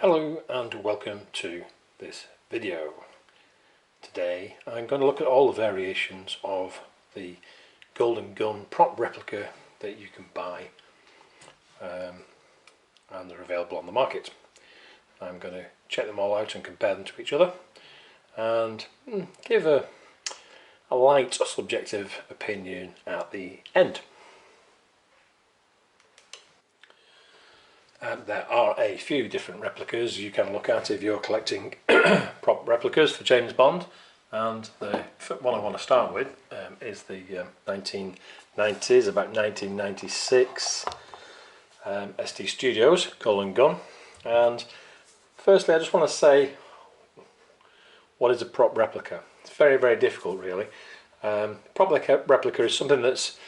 Hello and welcome to this video. Today I'm going to look at all the variations of the Golden Gun prop replica that you can buy, and they're available on the market. I'm going to check them all out and compare them to each other and give a light subjective opinion at the end. There are a few different replicas you can look at if you're collecting prop replicas for James Bond, and the one I want to start with is the 1990s, about 1996 SD Studios Golden Gun. And firstly I just want to say, what is a prop replica? It's very difficult really. Prop replica is something that's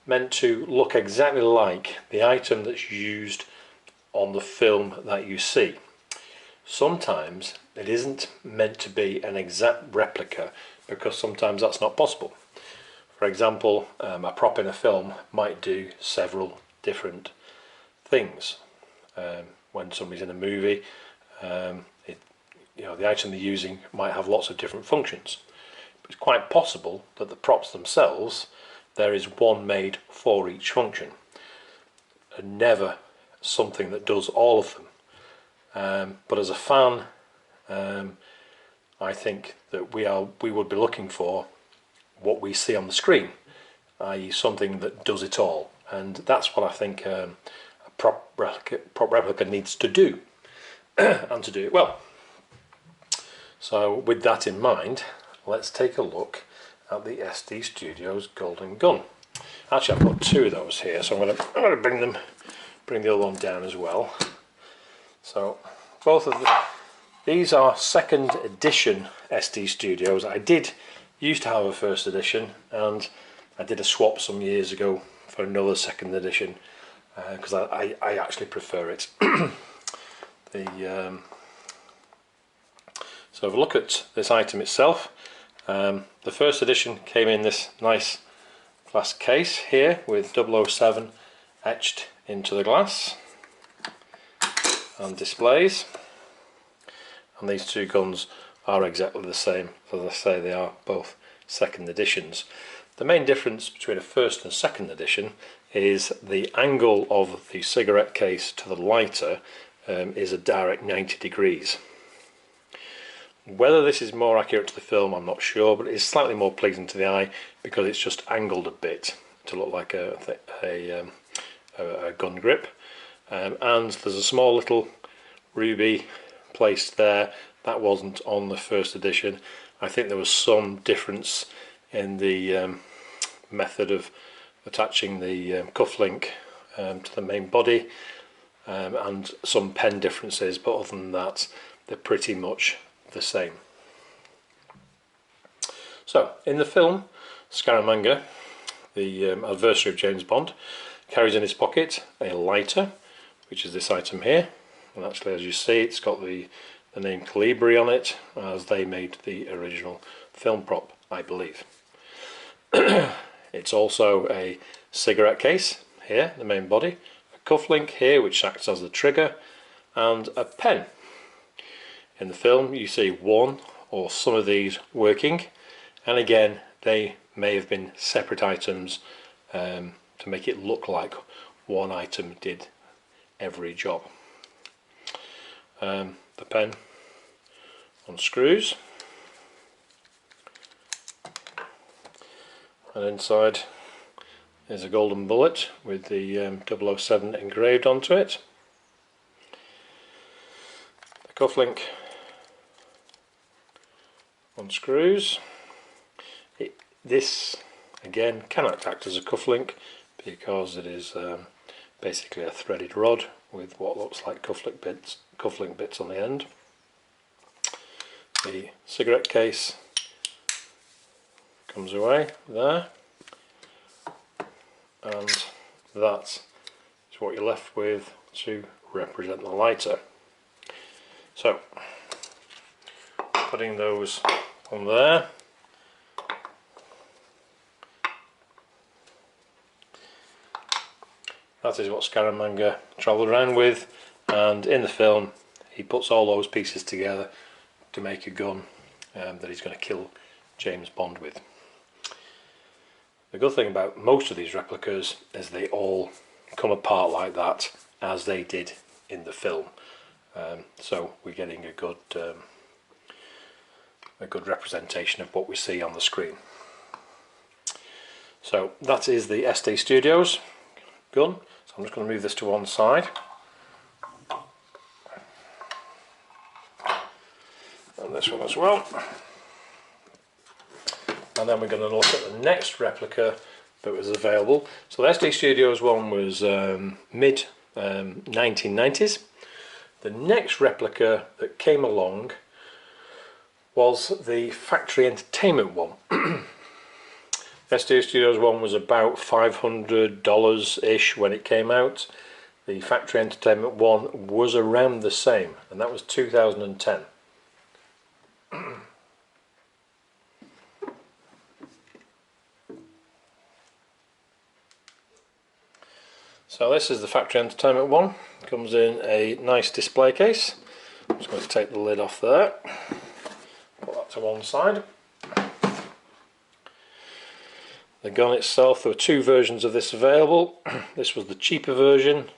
meant to look exactly like the item that's used on the film that you see. Sometimes it isn't meant to be an exact replica because sometimes that's not possible. For example, a prop in a film might do several different things. When somebody's in a movie, the item they're using might have lots of different functions. But it's quite possible that the props themselves, there is one made for each function, and never something that does all of them. But as a fan, I think that we would be looking for what we see on the screen, i.e. something that does it all, and that's what I think a prop replica needs to do, and to do it well. So with that in mind, let's take a look at the SD Studios Golden Gun. Actually, I've got two of those here, so I'm going to bring the other one down as well. So both of these are second edition SD Studios. I did used to have a first edition, and I did a swap some years ago for another second edition because I actually prefer it. So have a look at this item itself. The first edition came in this nice glass case here with 007 etched into the glass and displays, and these two guns are exactly the same. As I say, they are both second editions. The main difference between a first and second edition is the angle of the cigarette case to the lighter is a direct 90 degrees. Whether this is more accurate to the film, I'm not sure, but it's slightly more pleasing to the eye because it's just angled a bit to look like a gun grip. And there's a small little ruby placed there that wasn't on the first edition. I think there was some difference in the method of attaching the cufflink to the main body, and some pen differences, but other than that they're pretty much the same. So in the film, Scaramanga, the adversary of James Bond, carries in his pocket a lighter, which is this item here, and actually, as you see, it's got the name Calibri on it, as they made the original film prop, I believe. It's also a cigarette case here, the main body, a cufflink here which acts as the trigger, and a pen. In the film you see one or some of these working, and again they may have been separate items to make it look like one item did every job. The pen unscrews, and inside is a golden bullet with the 007 engraved onto it. The cufflink unscrews. This again cannot act as a cufflink because it is basically a threaded rod with what looks like cufflink bits on the end. The cigarette case comes away there, and that is what you're left with to represent the lighter. So putting those on there, that is what Scaramanga travelled around with, and in the film he puts all those pieces together to make a gun that he's going to kill James Bond with. The good thing about most of these replicas is they all come apart like that, as they did in the film. So we're getting a good representation of what we see on the screen. So that is the SD Studios gun. So I'm just going to move this to one side. And this one as well. And then we're going to look at the next replica that was available. So the SD Studios one was mid 1990s. The next replica that came along was the Factory Entertainment one. SD Studios one was about $500-ish when it came out. The Factory Entertainment one was around the same, and that was 2010. So this is the Factory Entertainment one. It comes in a nice display case. I'm just going to take the lid off there. Put that to one side. The gun itself, there were two versions of this available. This was the cheaper version.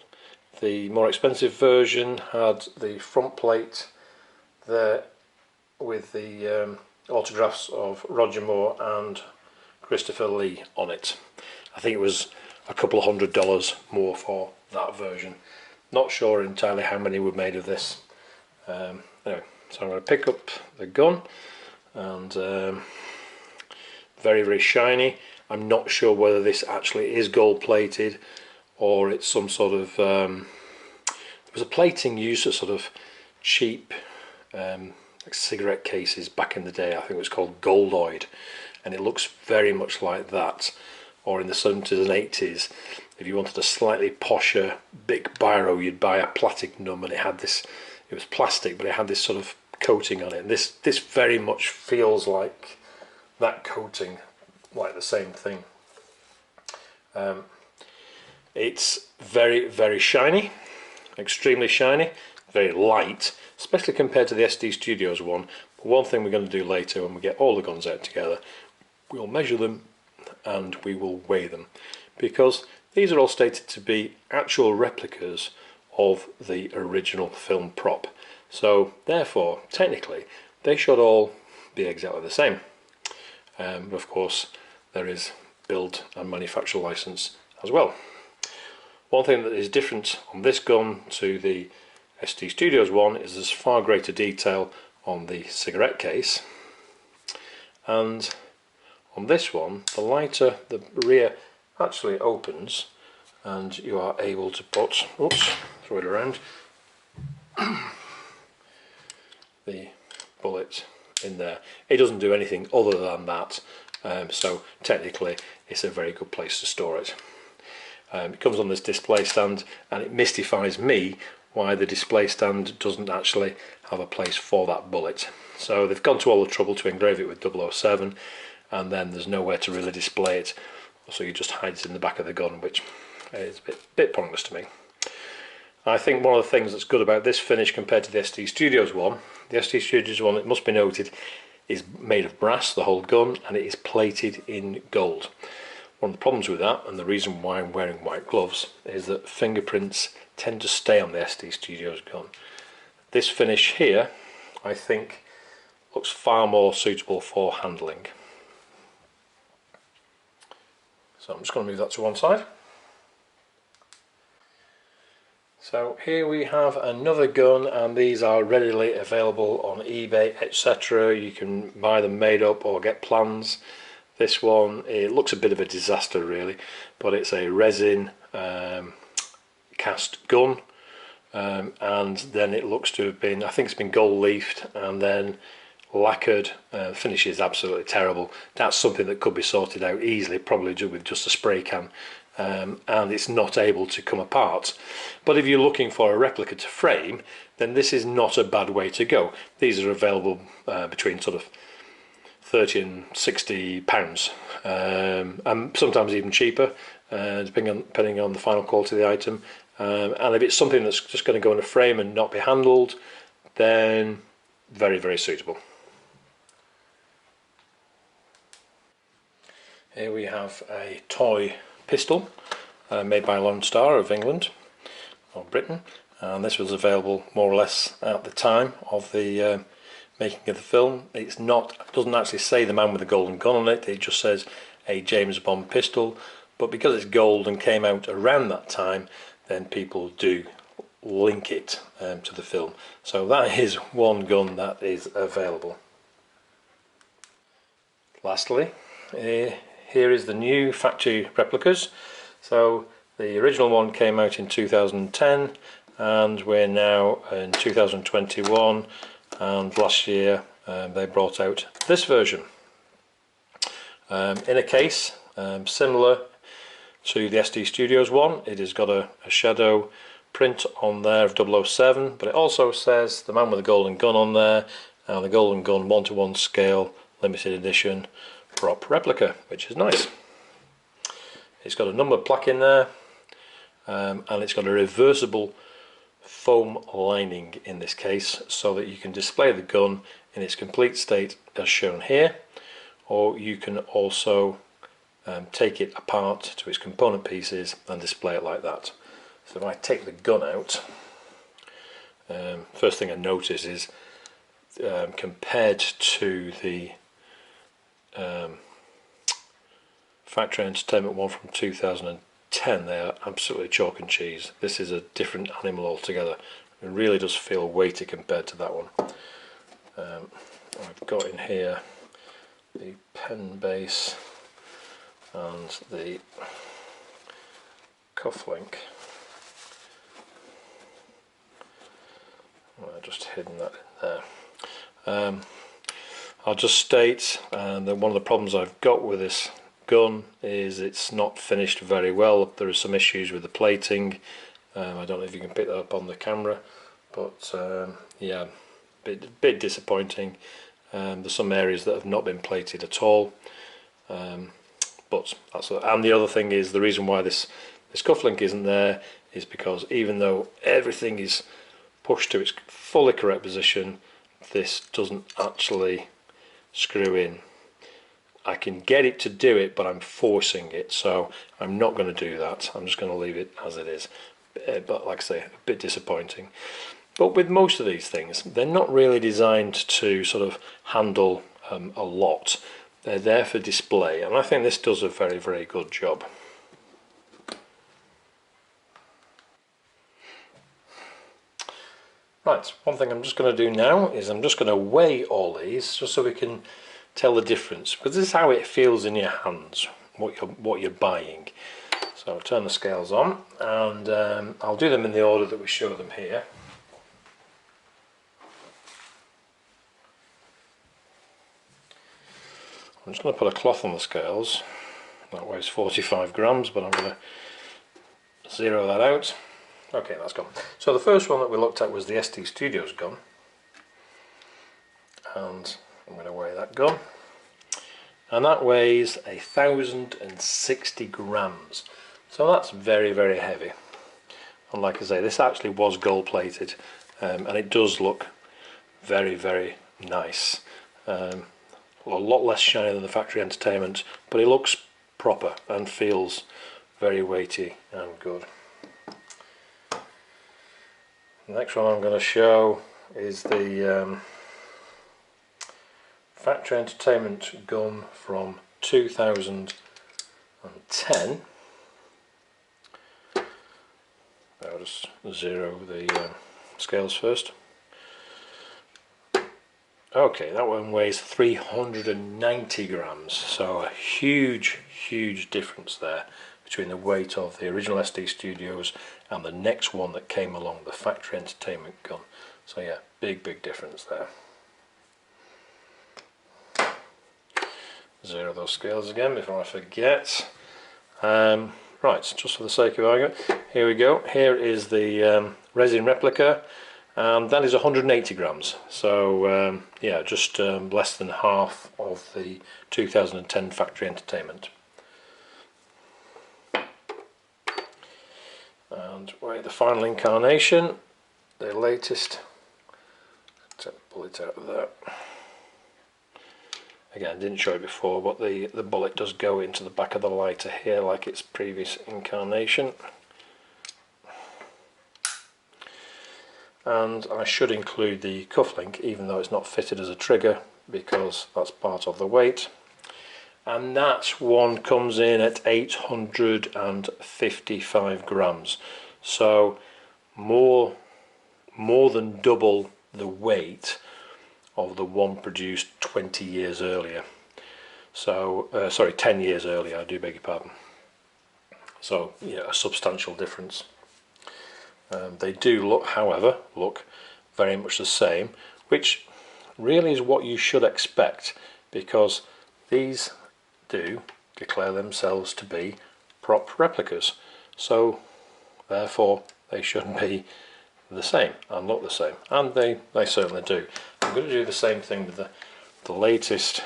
The more expensive version had the front plate there with the autographs of Roger Moore and Christopher Lee on it. I think it was a couple of $100 more for that version. Not sure entirely how many were made of this. Anyway, so I'm going to pick up the gun, and very, very shiny. I'm not sure whether this actually is gold plated or it's some sort of there was a plating used for sort of cheap like cigarette cases back in the day. I think it was called Goldoid, and it looks very much like that. Or in the 70s and 80s, if you wanted a slightly posher Bic Biro, you'd buy a Platinum, and it had this, it was plastic, but it had this sort of coating on it. And this very much feels like that coating, like the same thing. It's very, very shiny, extremely shiny, very light, especially compared to the SD Studios one. But one thing we're going to do later when we get all the guns out together, we'll measure them and we will weigh them, because these are all stated to be actual replicas of the original film prop. So therefore, technically, they should all be exactly the same. But of course, there is build and manufacture license as well. One thing that is different on this gun to the SD Studios one is there's far greater detail on the cigarette case, and on this one, the lighter, the rear actually opens, and you are able to put, oops, throw it around, the bullet in there. It doesn't do anything other than that, so technically it's a very good place to store it. It comes on this display stand, and it mystifies me why the display stand doesn't actually have a place for that bullet. So they've gone to all the trouble to engrave it with 007, and then there's nowhere to really display it, so you just hide it in the back of the gun, which is a bit pointless to me. I think one of the things that's good about this finish compared to the SD Studios one, the SD Studios one, it must be noted, is made of brass, the whole gun, and it is plated in gold. One of the problems with that, and the reason why I'm wearing white gloves, is that fingerprints tend to stay on the SD Studios gun. This finish here, I think, looks far more suitable for handling. So I'm just going to move that to one side. So here we have another gun, and these are readily available on eBay, etc. You can buy them made up or get plans. This one, it looks a bit of a disaster really, but it's a resin cast gun, and then it looks to have been, I think it's been gold leafed and then lacquered. Finish is absolutely terrible. That's something that could be sorted out easily, probably with just a spray can, and it's not able to come apart. But if you're looking for a replica to frame, then this is not a bad way to go. These are available between sort of 30 and 60 pounds, and sometimes even cheaper, depending on the final quality of the item. And if it's something that's just going to go in a frame and not be handled, then very, very suitable. Here we have a toy pistol made by Lone Star of England or Britain, and this was available more or less at the time of the making of the film. It doesn't actually say the man with the golden gun on it, it just says a James Bond pistol, but because it's gold and came out around that time, then people do link it to the film. So that is one gun that is available. Lastly, here is the new factory replicas. So the original one came out in 2010 and we're now in 2021, and last year they brought out this version in a case similar to the SD Studios one. It has got a shadow print on there of 007, but it also says the man with the golden gun on there, and the golden gun 1:1 scale limited edition prop replica, which is nice. It's got a number plaque in there, and it's got a reversible foam lining in this case, so that you can display the gun in its complete state as shown here, or you can also take it apart to its component pieces and display it like that. So if I take the gun out, first thing I notice is compared to the Factory Entertainment one from 2010, they are absolutely chalk and cheese. This is a different animal altogether. It really does feel weighty compared to that one. I've got in here the pen base and the cuff link. I've just hidden that in there. I'll just state that one of the problems I've got with this gun is it's not finished very well. There are some issues with the plating. I don't know if you can pick that up on the camera, but yeah, bit disappointing. There's some areas that have not been plated at all, but that's and the other thing is the reason why this cufflink isn't there is because even though everything is pushed to its fully correct position, this doesn't actually screw in. I can get it to do it, but I'm forcing it, so I'm not going to do that. I'm just going to leave it as it is. But like I say, a bit disappointing. But with most of these things, they're not really designed to sort of handle a lot. They're there for display, and I think this does a very, very good job. Right, one thing I'm just going to do now is I'm just going to weigh all these just so we can tell the difference, because this is how it feels in your hands, what you're buying. So I'll turn the scales on, and I'll do them in the order that we show them here. I'm just going to put a cloth on the scales. That weighs 45 grams, but I'm going to zero that out. Okay, that's gone. So the first one that we looked at was the SD Studios gun, and I'm going to weigh that gun, and that weighs 1,060 grams. So that's very, very heavy. And like I say, this actually was gold plated, and it does look very, very nice. A lot less shiny than the Factory Entertainment, but it looks proper and feels very weighty and good. The next one I'm going to show is the Factory Entertainment gun from 2010. I'll just zero the scales first. Okay, that one weighs 390 grams, so a huge, huge difference there between the weight of the original SD Studios and the next one that came along, the Factory Entertainment gun. So yeah, big, big difference there. Zero those scales again before I forget. Right, just for the sake of argument, here we go. Here is the resin replica, and that is 180 grams. So yeah, just less than half of the 2010 Factory Entertainment. And wait, the final incarnation, the latest pull it out of there. Again, I didn't show it before, but the bullet does go into the back of the lighter here like its previous incarnation. And I should include the cufflink, even though it's not fitted as a trigger, because that's part of the weight. And that one comes in at 855 grams, so more than double the weight of the one produced 20 years earlier. So sorry, 10 years earlier, I do beg your pardon. So yeah, a substantial difference. They do look, however, very much the same, which really is what you should expect, because these do declare themselves to be prop replicas, so therefore they should be the same and look the same, and they certainly do. I'm going to do the same thing with the latest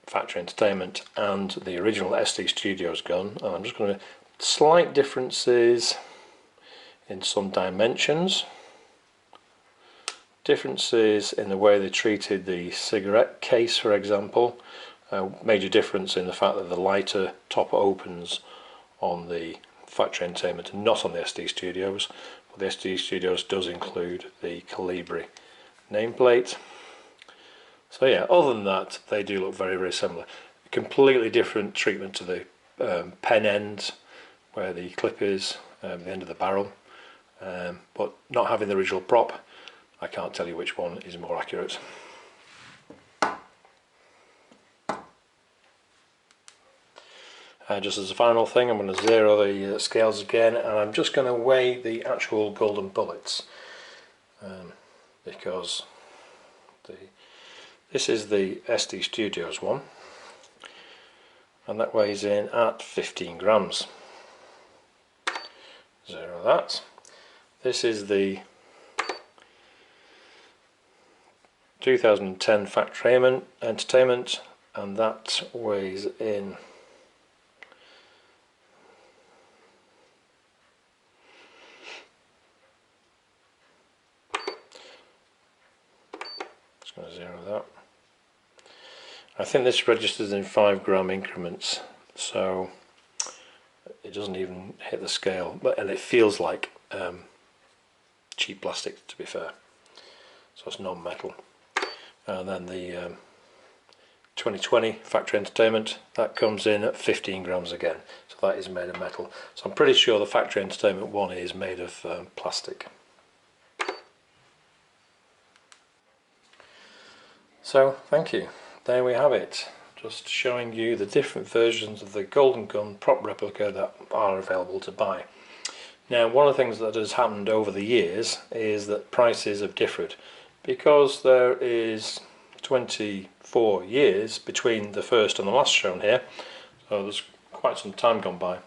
Factory Entertainment and the original SD Studios gun, and I'm just going to slight differences in some dimensions, differences in the way they treated the cigarette case, for example. Major difference in the fact that the lighter top opens on the Factory Entertainment and not on the SD Studios. But the SD Studios does include the Calibri nameplate. So yeah, other than that, they do look very, very similar. Completely different treatment to the pen end, where the clip is, the end of the barrel. But not having the original prop, I can't tell you which one is more accurate. Just as a final thing, I'm going to zero the scales again, and I'm just going to weigh the actual golden bullets, because this is the SD Studios one, and that weighs in at 15 grams. Zero that. This is the 2010 Factory Entertainment, and that weighs in going to zero that. I think this registers in 5 gram increments, so it doesn't even hit the scale, and it feels like cheap plastic, to be fair. So it's non-metal. And then the 2020 Factory Entertainment, that comes in at 15 grams again, so that is made of metal. So I'm pretty sure the Factory Entertainment one is made of plastic. So thank you, there we have it, just showing you the different versions of the Golden Gun prop replica that are available to buy. Now, one of the things that has happened over the years is that prices have differed, because there is 24 years between the first and the last shown here, so there's quite some time gone by.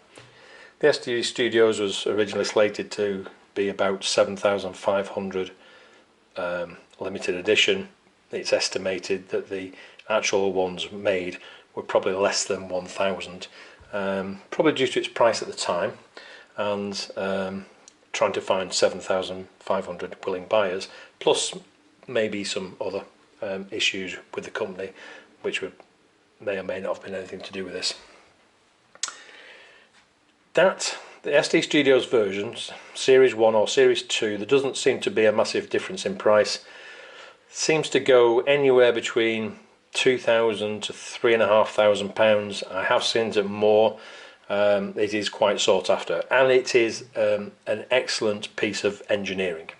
The SD Studios was originally slated to be about 7,500 limited edition. It's estimated that the actual ones made were probably less than 1,000, probably due to its price at the time, and trying to find 7,500 willing buyers, plus maybe some other issues with the company, which may or may not have been anything to do with this. The SD Studios versions, Series 1 or Series 2, there doesn't seem to be a massive difference in price. Seems to go anywhere between £2,000 to £3,500. I have seen it more. It is quite sought after, and it is an excellent piece of engineering.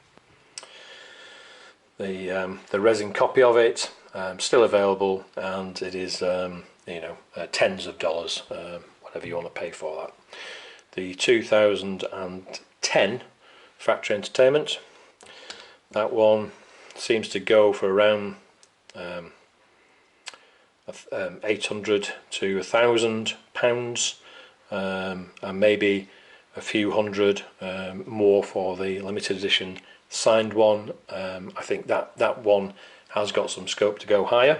The resin copy of it still available, and it is tens of dollars, whatever you want to pay for that. The 2010 Factory Entertainment, that one seems to go for around 800 to £1,000, and maybe a few hundred more for the limited edition signed one. I think that one has got some scope to go higher,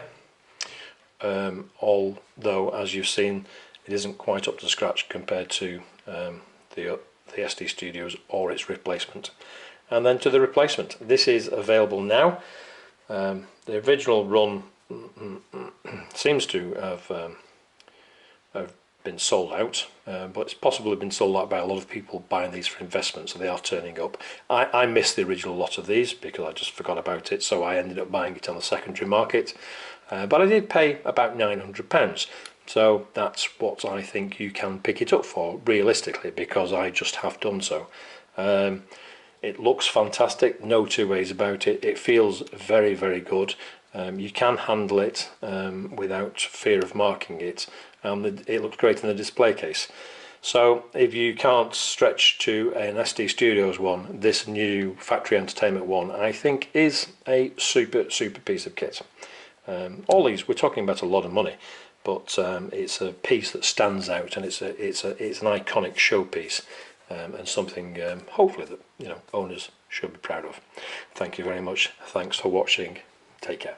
although as you've seen, it isn't quite up to scratch compared to the SD Studios or its replacement. and then to the replacement. This is available now. The original run seems to have been sold out, but it's possibly been sold out by a lot of people buying these for investment, so they are turning up. I missed the original lot of these because I just forgot about it, so I ended up buying it on the secondary market, but I did pay about £900, so that's what I think you can pick it up for realistically, because I just have done so. It looks fantastic, no two ways about it. It feels very, very good. You can handle it without fear of marking it, and it looks great in the display case. So if you can't stretch to an SD Studios one, this new Factory Entertainment one I think is a super piece of kit. All these, we're talking about a lot of money, but it's a piece that stands out, and it's an iconic showpiece, and something hopefully that owners should be proud of. Thank you very much. Thanks for watching. Take care.